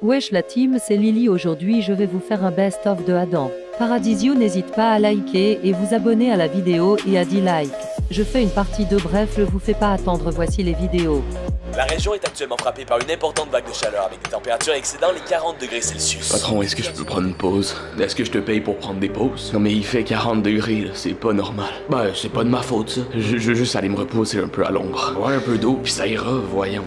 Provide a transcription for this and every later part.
Wesh la team, c'est Lily. Aujourd'hui je vais vous faire un best-of de Adam. Paradisio, n'hésite pas à liker et vous abonner à la vidéo et à 10 likes. Je fais une partie 2, bref, je vous fais pas attendre, voici les vidéos. La région est actuellement frappée par une importante vague de chaleur avec des températures excédant les 40 degrés Celsius. Patron, est-ce que je peux prendre une pause? Est-ce que je te paye pour prendre des pauses? Non mais il fait 40 degrés, là, c'est pas normal. Ben, c'est pas de ma faute, ça. Je veux juste aller me reposer un peu à l'ombre. Boire un peu d'eau, puis ça ira, voyons.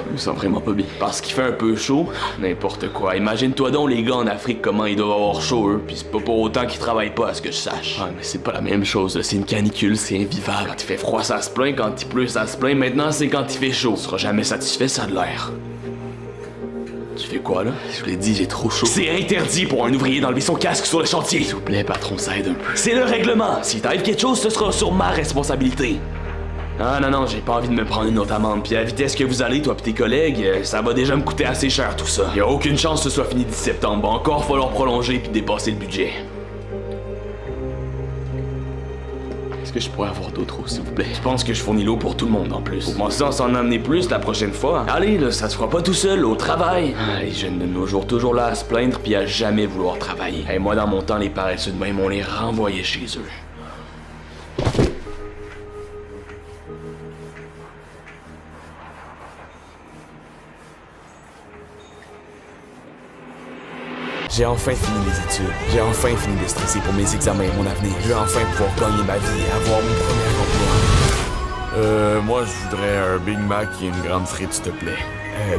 Je me sens vraiment pas bien. Parce qu'il fait un peu chaud, n'importe quoi. Imagine-toi donc les gars en Afrique comment ils doivent avoir chaud, eux, pis c'est pas pour autant qu'ils travaillent pas, à ce que je sache. Ouais, mais c'est pas la même chose, là. C'est une canicule, c'est invivable. Quand il fait froid, ça se plaint, quand il pleut, ça se plaint. Maintenant, c'est quand il fait chaud. Tu seras jamais satisfait, ça a de l'air. Tu fais quoi, là? Je l'ai dit, j'ai trop chaud. C'est interdit pour un ouvrier d'enlever son casque sur le chantier. S'il vous plaît, patron, ça aide un peu. C'est le règlement. Si t'arrive quelque chose, ce sera sur ma responsabilité. Ah non, j'ai pas envie de me prendre une autre amende. Puis à la vitesse que vous allez, toi pis tes collègues, ça va déjà me coûter assez cher tout ça. Y a aucune chance que ce soit fini d'ici septembre. Va encore falloir prolonger puis dépasser le budget. Est-ce que je pourrais avoir d'autres eau, s'il vous plaît? Je pense que je fournis l'eau pour tout le monde en plus. Faut commencer à s'en amener plus la prochaine fois. Allez, là, ça se fera pas tout seul, au travail. Ah, les jeunes de nos jours, toujours là à se plaindre puis à jamais vouloir travailler. Et moi, dans mon temps, les paresseux de même, on les renvoyait chez eux. J'ai enfin fini les études. J'ai enfin fini de stresser pour mes examens et mon avenir. Je vais enfin pouvoir gagner ma vie et avoir mon premier emploi. Moi, je voudrais un Big Mac et une grande frite, s'il te plaît.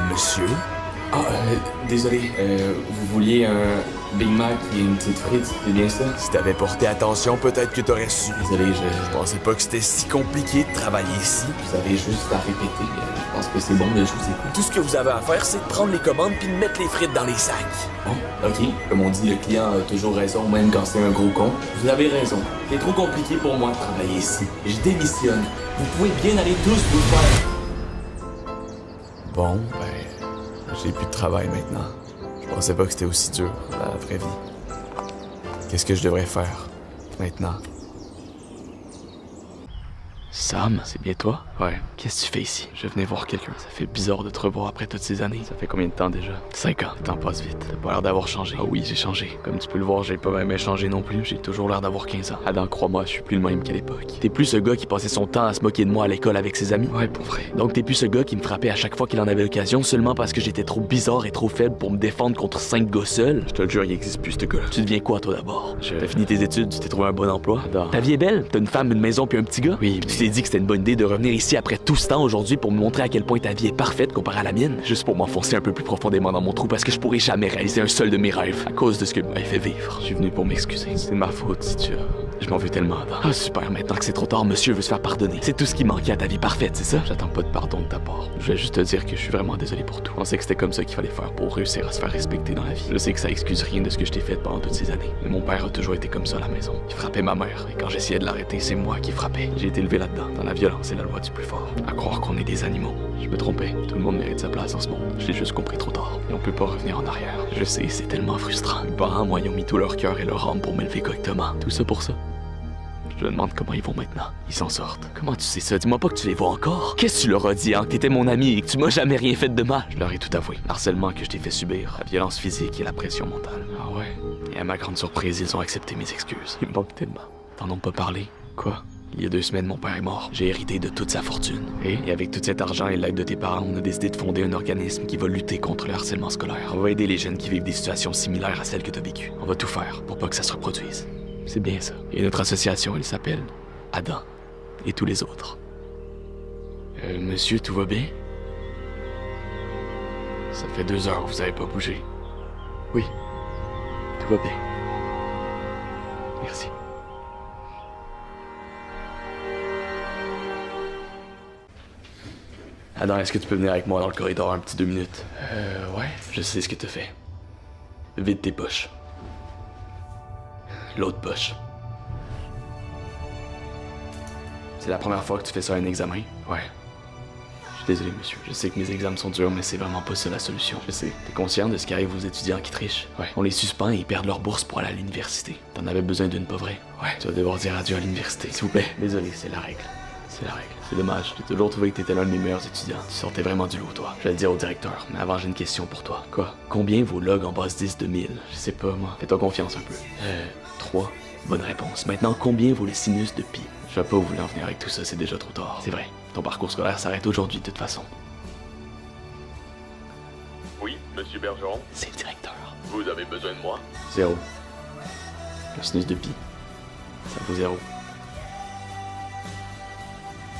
Monsieur? Ah, désolé, vous vouliez un Big Mac et une petite frite, c'est bien ça? Si t'avais porté attention, peut-être que t'aurais su. Désolé, Je pensais pas que c'était si compliqué de travailler ici. vous avez juste à répéter. Je pense que c'est bon, mais je vous écoute. Tout ce que vous avez à faire, c'est de prendre les commandes puis de mettre les frites dans les sacs. Bon, ok. Comme on dit, le client a toujours raison, même quand c'est un gros con. Vous avez raison. C'est trop compliqué pour moi de travailler ici. Je démissionne. Vous pouvez bien aller tous vous faire. Bon, j'ai plus de travail maintenant. Je pensais pas que c'était aussi dur, la vraie vie. Qu'est-ce que je devrais faire, maintenant? Sam, c'est bien toi? Ouais. Qu'est-ce que tu fais ici? Je venais voir quelqu'un. Ça fait bizarre de te revoir après toutes ces années. Ça fait combien de temps déjà? 5 ans. Le temps passe vite. T'as pas l'air d'avoir changé. Ah oui, j'ai changé. Comme tu peux le voir, j'ai pas même changé non plus. J'ai toujours l'air d'avoir 15 ans. Adam, crois-moi, je suis plus le même qu'à l'époque. T'es plus ce gars qui passait son temps à se moquer de moi à l'école avec ses amis? Ouais, pour vrai. Donc t'es plus ce gars qui me frappait à chaque fois qu'il en avait l'occasion seulement parce que j'étais trop bizarre et trop faible pour me défendre contre 5 gars seuls? Je te le jure, il existe plus ce gars-là. Tu deviens quoi toi d'abord? T'as fini tes études, tu t'es trouvé un bon emploi? Adam. Ta vie est belle? T'as une femme, une maison puis un petit gars? Oui, mais... Tu t'es dit que c'était une bonne idée de revenir ici après tout ce temps aujourd'hui pour me montrer à quel point ta vie est parfaite comparée à la mienne? Juste pour m'enfoncer un peu plus profondément dans mon trou parce que je pourrais jamais réaliser un seul de mes rêves à cause de ce que m'avait fait vivre. Je suis venu pour m'excuser. C'est de ma faute si tu as... Je m'en veux tellement, Adam. Ah super, maintenant que c'est trop tard, monsieur veut se faire pardonner. C'est tout ce qui manquait à ta vie parfaite, c'est ça? J'attends pas de pardon de ta part. Je vais juste te dire que je suis vraiment désolé pour tout. Je pensais que c'était comme ça qu'il fallait faire pour réussir à se faire respecter dans la vie. Je sais que ça excuse rien de ce que je t'ai fait pendant toutes ces années. Mais mon père a toujours été comme ça à la maison. Il frappait ma mère, et quand j'essayais de l'arrêter, c'est moi qui frappais. J'ai été élevé là-dedans, dans la violence et la loi du plus fort. À croire qu'on est des animaux. Je me trompais. Tout le monde mérite sa place dans ce monde. Je l'ai juste compris trop tard. Et on peut pas revenir en arrière. Je sais, c'est tellement frustrant. Mes parents, moi, ils ont mis tout leur cœur et leur âme pour m'élever correctement. Tout ça pour ça. Je me demande comment ils vont maintenant. Ils s'en sortent. Comment tu sais ça? Dis-moi pas que tu les vois encore. Qu'est-ce que tu leur as dit, hein? Que t'étais mon ami et que tu m'as jamais rien fait de mal? Je leur ai tout avoué. L'harcèlement que je t'ai fait subir, la violence physique et la pression mentale. Ah ouais? Et à ma grande surprise, ils ont accepté mes excuses. Ils me manquent tellement. T'en ont pas parlé? Quoi? Il y a 2 semaines, mon père est mort. J'ai hérité de toute sa fortune. Et avec tout cet argent et l'aide de tes parents, on a décidé de fonder un organisme qui va lutter contre le harcèlement scolaire. On va aider les jeunes qui vivent des situations similaires à celles que t'as vécues. On va tout faire pour pas que ça se reproduise. C'est bien ça. Et notre association, elle s'appelle Adam. Et tous les autres. Monsieur, tout va bien? Ça fait 2 heures que vous avez pas bougé. Oui. Tout va bien. Merci. Adam, est-ce que tu peux venir avec moi dans le corridor un petit 2 minutes? Ouais. Je sais ce que t'as fait. Vide tes poches. L'autre poche. C'est la première fois que tu fais ça à un examen? Ouais. Je suis désolé, monsieur. Je sais que mes examens sont durs, mais c'est vraiment pas ça la solution. Je sais. T'es conscient de ce qui arrive aux étudiants qui trichent? Ouais. On les suspend et ils perdent leur bourse pour aller à l'université. T'en avais besoin d'une, pas vrai? Ouais. Tu vas devoir dire adieu à l'université. S'il vous plaît. Désolé, c'est la règle. C'est la règle. C'est dommage, j'ai toujours trouvé que t'étais l'un de mes meilleurs étudiants. Tu sortais vraiment du lot, toi. Je vais le dire au directeur, mais avant j'ai une question pour toi. Quoi? Combien vaut log en base 10 de 1000? Je sais pas, moi. Fais-toi confiance un peu. 3. Bonne réponse. Maintenant, combien vaut le sinus de pi? Je sais pas où vous voulez en venir avec tout ça, c'est déjà trop tard. C'est vrai, ton parcours scolaire s'arrête aujourd'hui de toute façon. Oui, monsieur Bergeron, C'est le directeur. vous avez besoin de moi? 0. Le sinus de pi. Ça vaut 0.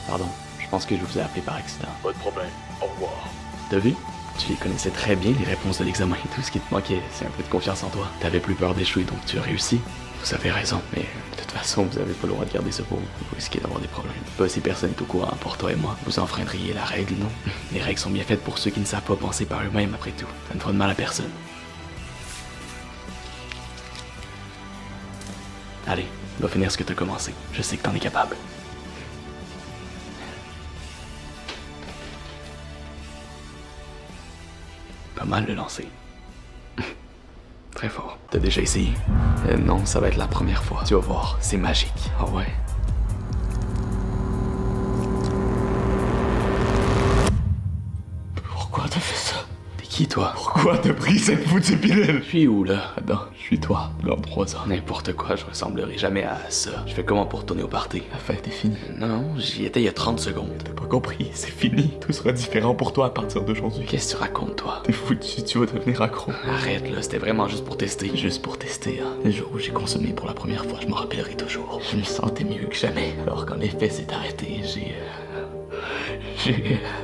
Pardon, je pense que je vous ai appelé par accident. Pas de problème. Au revoir. T'as vu? Tu les connaissais très bien, les réponses de l'examen. Tout ce qui te manquait, c'est un peu de confiance en toi. T'avais plus peur d'échouer, donc tu as réussi. Vous avez raison, mais de toute façon, vous avez pas le droit de garder ça pour vous. Vous risquez d'avoir des problèmes. Pas si personne est au courant, pour toi et moi. Vous enfreindriez la règle, non? Les règles sont bien faites pour ceux qui ne savent pas penser par eux-mêmes, après tout. Ça ne fera de mal à personne. Allez, va finir ce que t'as commencé. Je sais que t'en es capable. Pas mal le lancer. Très fort. T'as déjà essayé? Non, ça va être la première fois. Tu vas voir, c'est magique. Ah ouais? Pourquoi t'as fait ça? T'es qui, toi? Pourquoi t'as pris cette foutue pilule? Je suis où, là? Dedans. Je suis toi, dans 3 ans. N'importe quoi, je ressemblerai jamais à ça. Je fais comment pour retourner au party? La fête est finie. Non, j'y étais il y a 30 secondes. T'as pas compris, c'est fini. Tout sera différent pour toi à partir d'aujourd'hui. Qu'est-ce que tu racontes, toi? T'es foutu, tu vas devenir accro. Arrête, là, c'était vraiment juste pour tester. Juste pour tester, hein. Le jour où j'ai consommé pour la première fois, je m'en rappellerai toujours. Je me sentais mieux que jamais. Alors qu'en effet, c'est arrêté, Tu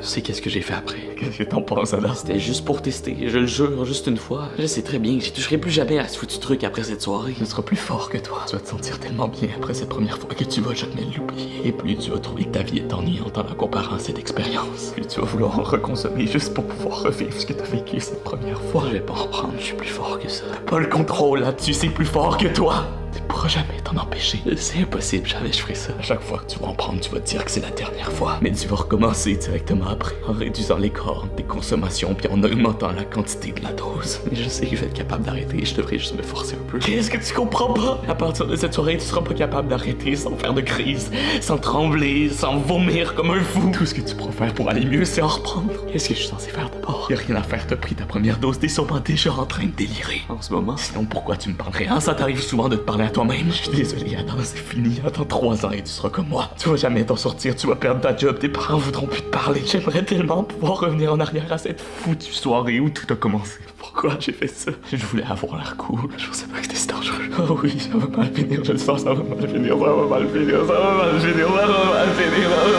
sais qu'est-ce que j'ai fait après? Qu'est-ce que t'en penses, Adam? C'était juste pour tester, je le jure, juste une fois. Je sais très bien que j'y toucherai plus jamais à ce foutu truc après cette soirée. Je serai plus fort que toi. Tu vas te sentir tellement bien après cette première fois que tu vas jamais l'oublier. Et plus tu vas trouver que ta vie est ennuyante en la comparant à cette expérience. Plus tu vas vouloir en reconsommer juste pour pouvoir revivre ce que t'as vécu cette première fois. Je vais pas en reprendre, je suis plus fort que ça. T'as pas le contrôle là-dessus, c'est plus fort que toi. Tu pourras jamais t'en empêcher. C'est impossible, jamais je ferai ça. À chaque fois que tu vas en prendre, tu vas te dire que c'est la dernière fois. Mais tu vas recommencer directement après, en réduisant l'écart entre tes consommations puis en augmentant la quantité de la dose. Mais je sais que je vais être capable d'arrêter, je devrais juste me forcer un peu. Qu'est-ce que tu comprends pas? À partir de cette soirée, tu seras pas capable d'arrêter sans faire de crise, sans trembler, sans vomir comme un fou. Tout ce que tu pourras faire pour aller mieux, c'est en reprendre. Qu'est-ce que je suis censé faire d'abord? Y'a rien à faire, t'as pris ta première dose, t'es sûrement déjà en train de délirer. En ce moment, Sinon, pourquoi tu me parlerais? Hein? Ça t'arrive souvent de te parler à toi-même. Je suis désolé, Adam, c'est fini. Attends 3 ans et tu seras comme moi. Tu vas jamais t'en sortir, tu vas perdre ta job, tes parents voudront plus te parler. J'aimerais tellement pouvoir revenir en arrière à cette foutue soirée où tout a commencé. Pourquoi j'ai fait ça? Je voulais avoir l'air cool. Je pensais pas que c'était si dangereux. Oh oui, ça va mal finir, je le sens, ça va mal finir, ça va mal finir, ça va mal finir, ça va mal finir, ça va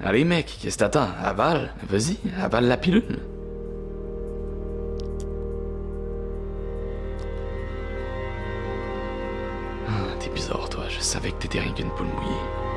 mal... allez mec, qu'est-ce que t'attends? Avale, vas-y, avale la pilule. Ah, t'es bizarre toi, je savais que t'étais rien qu'une poule mouillée.